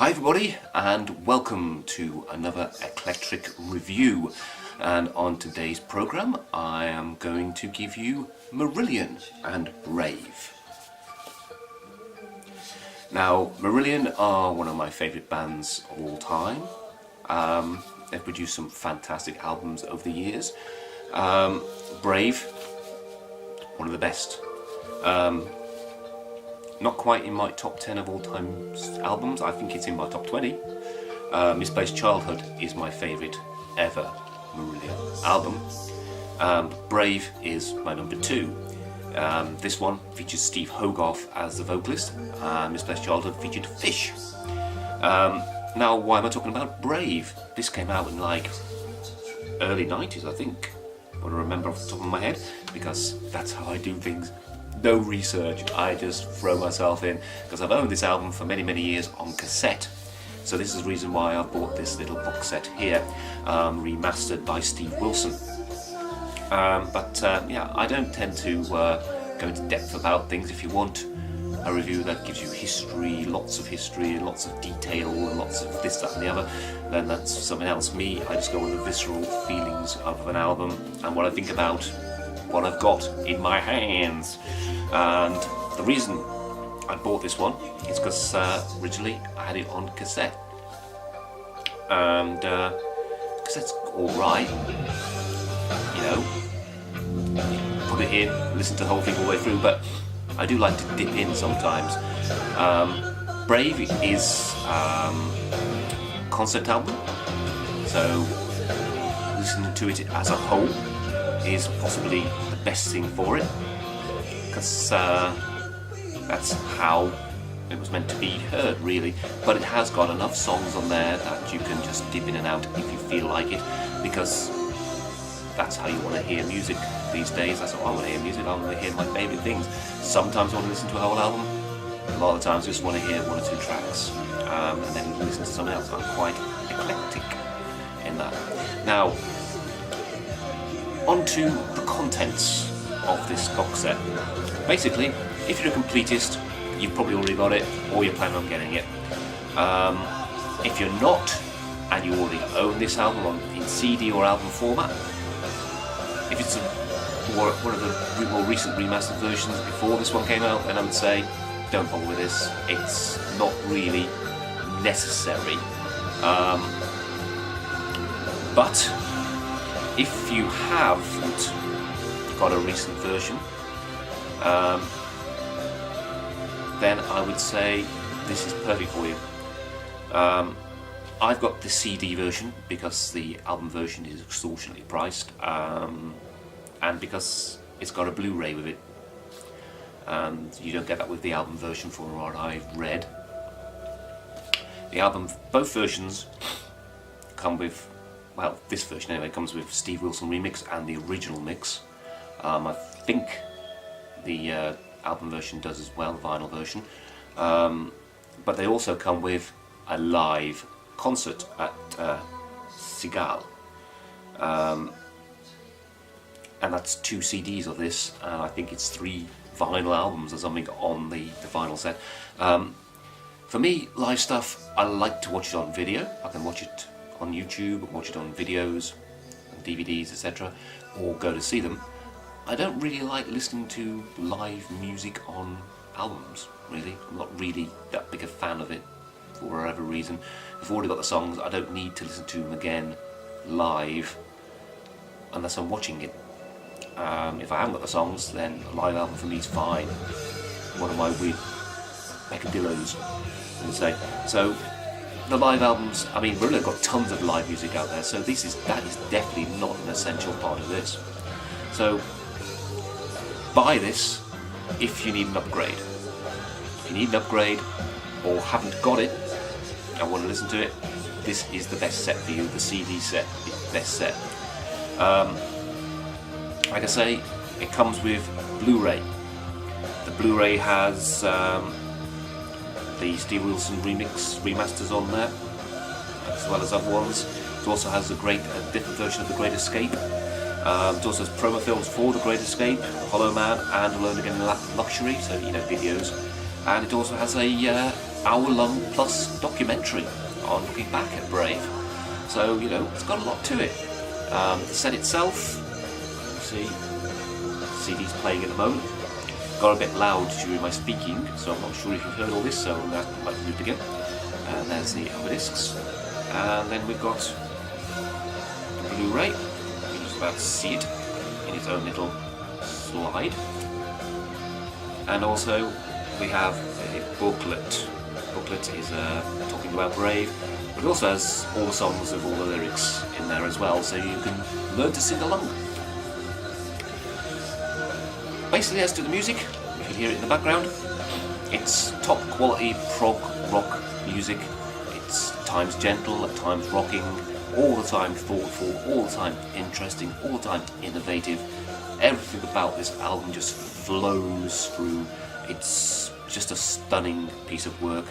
Hi everybody, and welcome to another Eclectric review. And on today's program I am going to give you Marillion and Brave. Now, Marillion are one of my favourite bands of all time. They've produced some fantastic albums over the years. Brave, one of the best. Not quite in my top 10 of all time albums. I think it's in my top 20. Misplaced Childhood is my favourite ever Marillion album. Brave is my number 2. This one features Steve Hogarth as the vocalist. Misplaced Childhood featured Fish. Now, why am I talking about Brave? This came out in like early 90s, I think. I want to remember off the top of my head, because that's how I do things. No research, I just throw myself in, because I've owned this album for many years on cassette. So this is the reason why I bought this little box set here, remastered by Steve Wilson. Yeah, I don't tend to go into depth about things. If you want a review that gives you history, lots of detail, and lots of this, that and the other, then that's something else. Me, I just go with the visceral feelings of an album and what I think about what I've got in my hands. And the reason I bought this one is because originally I had it on cassette, and cassette's alright, you know, put it in, listen to the whole thing all the way through, but I do like to dip in sometimes. Brave is concept album, so listening to it as a whole is possibly the best thing for it, because that's how it was meant to be heard, really. But it has got enough songs on there that you can just dip in and out if you feel like it, because that's how you want to hear music these days. That's how I want to hear music. I want to hear my favourite things. Sometimes I want to listen to a whole album. A lot of the times I just want to hear 1 or 2 tracks, and then listen to something else. I'm quite eclectic in that. Now, onto the contents of this box set. Basically, if you're a completist, you've probably already got it, or you're planning on getting it. If you're not, and you already own this album in CD or album format, if it's one of the more recent remastered versions before this one came out, then I would say don't bother with this. It's not really necessary. But if you haven't got a recent version, then I would say this is perfect for you. I've got the CD version because the album version is extortionately priced, and because it's got a Blu-ray with it, and you don't get that with the album version from what I've read. Both versions come with, well, this version anyway, comes with Steve Wilson remix and the original mix. I think the album version does as well, the vinyl version. But they also come with a live concert at Seagal. And that's 2 CDs of this, and I think it's 3 vinyl albums or something on the vinyl set. For me, live stuff, I like to watch it on video. I can watch it on YouTube, watch it on videos, and DVDs, etc., or go to see them. I don't really like listening to live music on albums, really. I'm not really that big a fan of it, for whatever reason. I've already got the songs, I don't need to listen to them again live, unless I'm watching it. If I haven't got the songs, then a live album for me is fine. One of my weird peccadillos, I would say. So, the live albums, I mean, we've really got tons of live music out there, so that is definitely not an essential part of this. So, buy this if you need an upgrade. If you need an upgrade, or haven't got it, and want to listen to it, this is the best set for you. The CD set is the best set. Like I say, it comes with Blu-ray. The Blu-ray has the Steve Wilson remasters on there, as well as other ones. It also has a different version of The Great Escape. It also has promo films for The Great Escape, Hollow Man, and Alone Again in Luxury, so, you know, videos. And it also has a hour-long plus documentary on looking back at Brave. So, you know, it's got a lot to it. The set itself, you see, CD's playing at the moment. Got a bit loud during my speaking, so I'm not sure if you've heard all this, so I might do it again. And there's the other discs. And then we've got the Blu-ray. You can just about see it in its own little slide. And also we have a booklet. The booklet is talking about Brave, but it also has all the songs of all the lyrics in there as well, so you can learn to sing along. Basically, as to the music, you can hear it in the background. It's top quality prog rock music. It's at times gentle, at times rocking, all the time thoughtful, all the time interesting, all the time innovative. Everything about this album just flows through. It's just a stunning piece of work.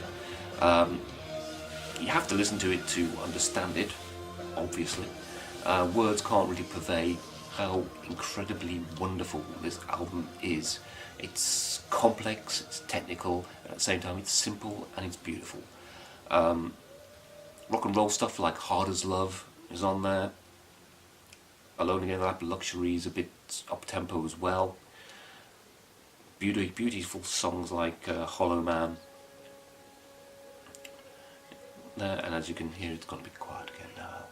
You have to listen to it to understand it, obviously. Words can't really convey how incredibly wonderful this album is. It's complex, it's technical, and at the same time it's simple and it's beautiful. Rock and roll stuff like Hard As Love is on there. Alone Again, Lap Luxury is a bit up-tempo as well. Beautiful songs like Hollow Man. And as you can hear, it's going to be quiet again now.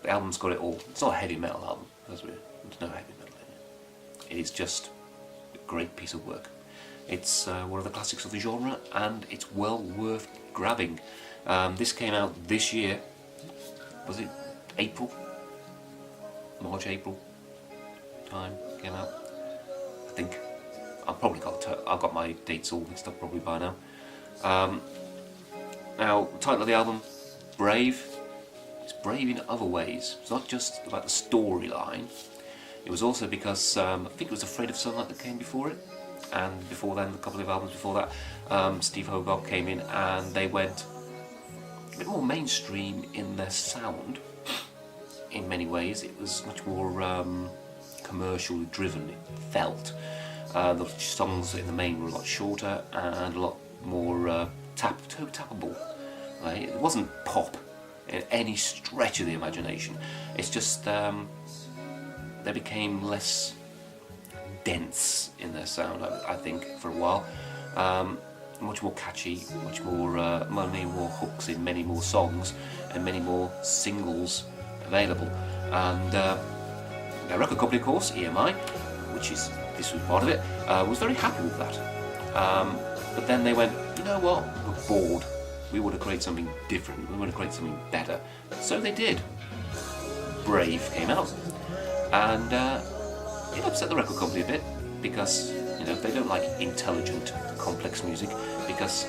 The album's got it all. It's not a heavy metal album, there's no heavy metal in it. It is just a great piece of work. It's one of the classics of the genre, and it's well worth grabbing. This came out this year. Was it April? March, April time came out. I think. I've got my dates all mixed up probably by now. Now, the title of the album, Brave. It's brave in other ways. It's not just about the storyline. It was also because I think it was Afraid of Sunlight that came before it, and before then, a couple of albums before that, Steve Hogarth came in and they went a bit more mainstream in their sound. In many ways, it was much more commercially driven. It felt the songs in the main were a lot shorter and a lot more tappable. Right? It wasn't pop in any stretch of the imagination. It's just they became less dense in their sound, I think, for a while. Much more catchy, many more hooks in many more songs, and many more singles available. And their record company, of course, EMI, this was part of it, was very happy with that. But then they went, you know what, we're bored. We want to create something different. We want to create something better. So they did. Brave came out, and it upset the record company a bit because they don't like intelligent, complex music, because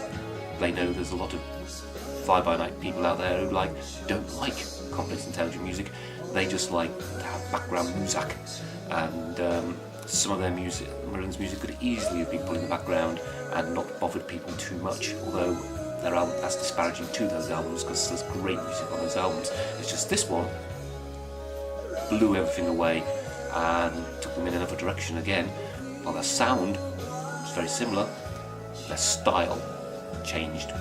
they know there's a lot of fly-by-night people out there who don't like complex, intelligent music. They just like to have background music, and some of their music, Marillion's music, could easily have been put in the background and not bothered people too much. Although their album, that's disparaging to those albums, because there's great music on those albums. It's just this one blew everything away and took them in another direction again. While their sound was very similar, their style changed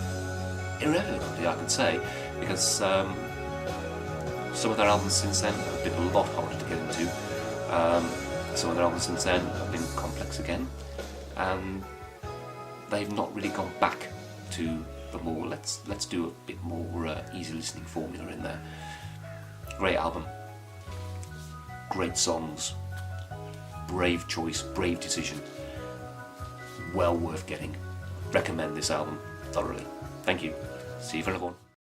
irrevocably, I could say, because some of their albums since then have been a lot harder to get into. Some of their albums since then have been complex again, and they've not really gone back to the more let's do a bit more easy listening formula in there. Great album, great songs, brave choice, brave decision, well worth getting. Recommend this album thoroughly. Thank you. See you for another one.